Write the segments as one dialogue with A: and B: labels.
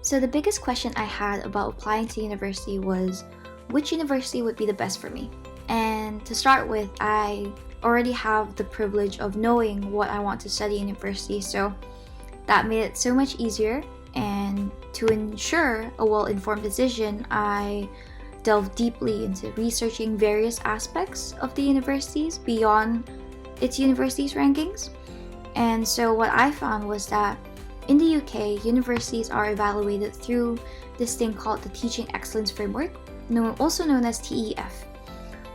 A: So the biggest question I had about applying to university was which university would be the best for me. And to start with, I already have the privilege of knowing what I want to study in university, so that made it so much easier. And to ensure a well-informed decision, I delved deeply into researching various aspects of the universities beyond its universities rankings. And so what I found was that in the UK, universities are evaluated through this thing called the Teaching Excellence Framework, also known as TEF,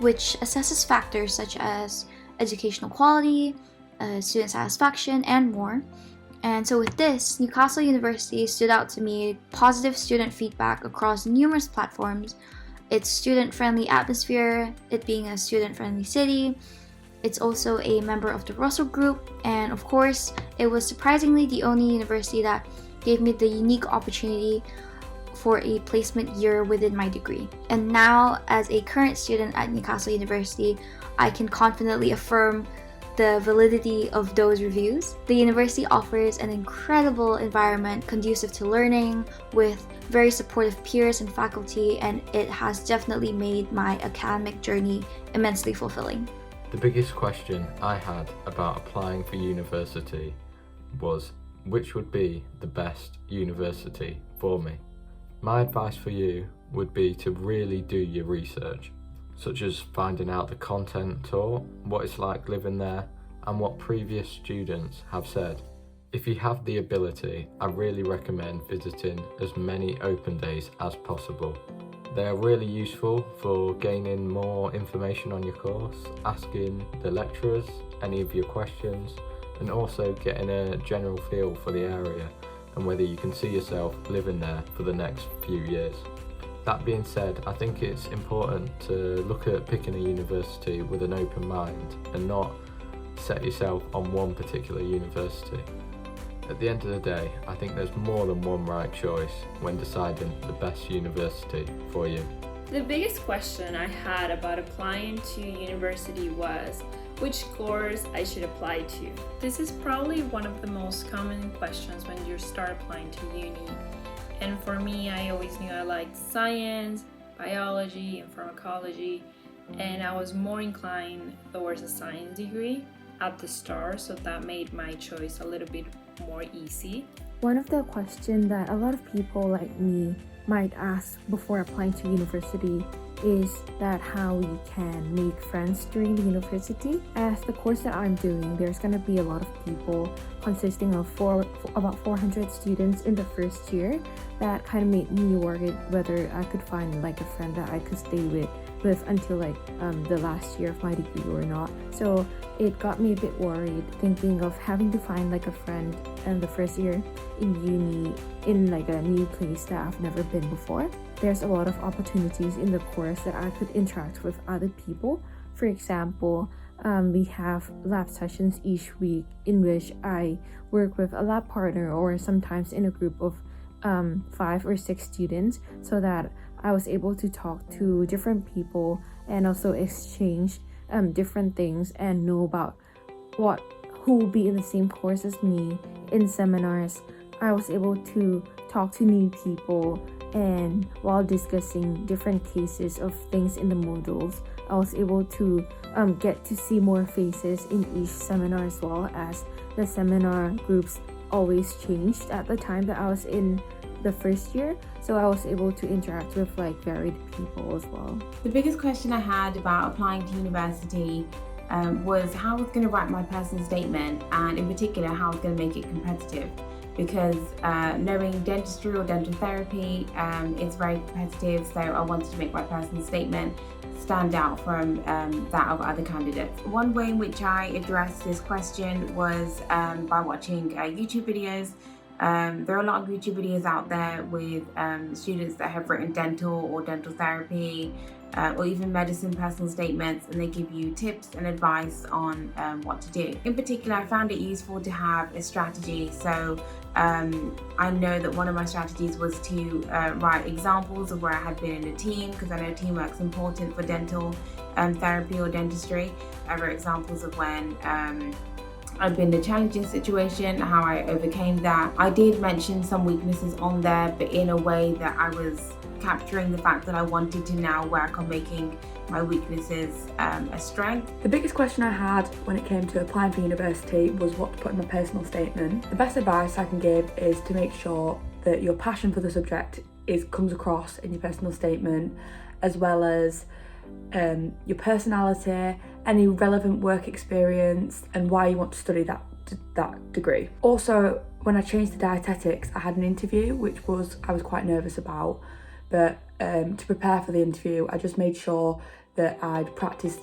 A: which assesses factors such as educational quality, student satisfaction, and more. And so with this, Newcastle University stood out to me. Positive student feedback across numerous platforms, its student-friendly atmosphere, it being a student-friendly city. It's also a member of the Russell Group, and of course, it was surprisingly the only university that gave me the unique opportunity for a placement year within my degree. And now, as a current student at Newcastle University, I can confidently affirm the validity of those reviews. The university offers an incredible environment conducive to learning with very supportive peers and faculty, and it has definitely made my academic journey immensely fulfilling.
B: The biggest question I had about applying for university was which would be the best university for me. My advice for you would be to really do your research, such as finding out the content taught, what it's like living there, and what previous students have said. If you have the ability, I really recommend visiting as many open days as possible. They are really useful for gaining more information on your course, asking the lecturers any of your questions, and also getting a general feel for the area and whether you can see yourself living there for the next few years. That being said, I think it's important to look at picking a university with an open mind and not set yourself on one particular university. At the end of the day, I think there's more than one right choice when deciding the best university for you.
C: The biggest question I had about applying to university was which course I should apply to. This is probably one of the most common questions when you start applying to uni. And for me, I always knew I liked science, biology, and pharmacology, and I was more inclined towards a science degree at the start, so that made my choice a little bit more easy.
D: One of the questions that a lot of people like me might ask before applying to university is that how we can make friends during the university. As the course that I'm doing, there's going to be a lot of people consisting of about 400 students in the first year. That kind of made me worried whether I could find like a friend that I could stay with until the last year of my degree or not. So it got me a bit worried thinking of having to find like a friend in the first year in uni in like a new place that I've never been before. There's a lot of opportunities in the course that I could interact with other people. For example, we have lab sessions each week in which I work with a lab partner or sometimes in a group of 5 or 6 students, so that I was able to talk to different people and also exchange different things and know about who will be in the same course as me. In seminars, I was able to talk to new people, and while discussing different cases of things in the modules, I was able to get to see more faces in each seminar, as well as the seminar groups always changed at the time that I was in the first year, so I was able to interact with like varied people as well.
E: The biggest question I had about applying to university was how I was going to write my personal statement, and in particular how I was going to make it competitive, because knowing dentistry or dental therapy is very competitive, so I wanted to make my personal statement stand out from that of other candidates. One way in which I addressed this question was by watching YouTube videos. There are a lot of YouTube videos out there with students that have written dental or dental therapy or even medicine personal statements, and they give you tips and advice on what to do. In particular, I found it useful to have a strategy. So I know that one of my strategies was to write examples of where I had been in a team, because I know teamwork is important for dental therapy or dentistry. I wrote examples of when I'd been in a challenging situation, how I overcame that. I did mention some weaknesses on there, but in a way that I was capturing the fact that I wanted to now work on making my weaknesses a strength.
F: The biggest question I had when it came to applying for university was what to put in my personal statement. The best advice I can give is to make sure that your passion for the subject comes across in your personal statement, as well as your personality, any relevant work experience, and why you want to study that degree. Also, when I changed to dietetics, I had an interview which I was quite nervous about, but to prepare for the interview I just made sure that I'd practiced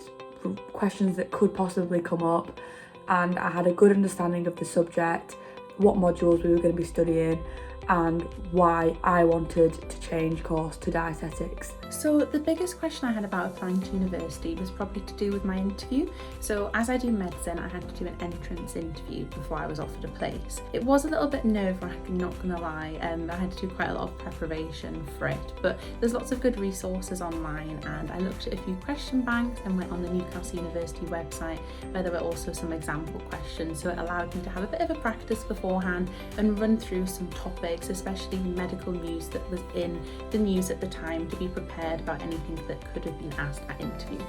F: questions that could possibly come up, and I had a good understanding of the subject, what modules we were going to be studying, and why I wanted to change course to dietetics.
G: So the biggest question I had about applying to university was probably to do with my interview. So as I do medicine, I had to do an entrance interview before I was offered a place. It was a little bit nerve-wracking, not gonna lie. I had to do quite a lot of preparation for it, but there's lots of good resources online, and I looked at a few question banks and went on the Newcastle University website where there were also some example questions, so it allowed me to have a bit of a practice beforehand and run through some topics, especially medical news that was in the news at the time, to be prepared about anything that could have been asked at interview.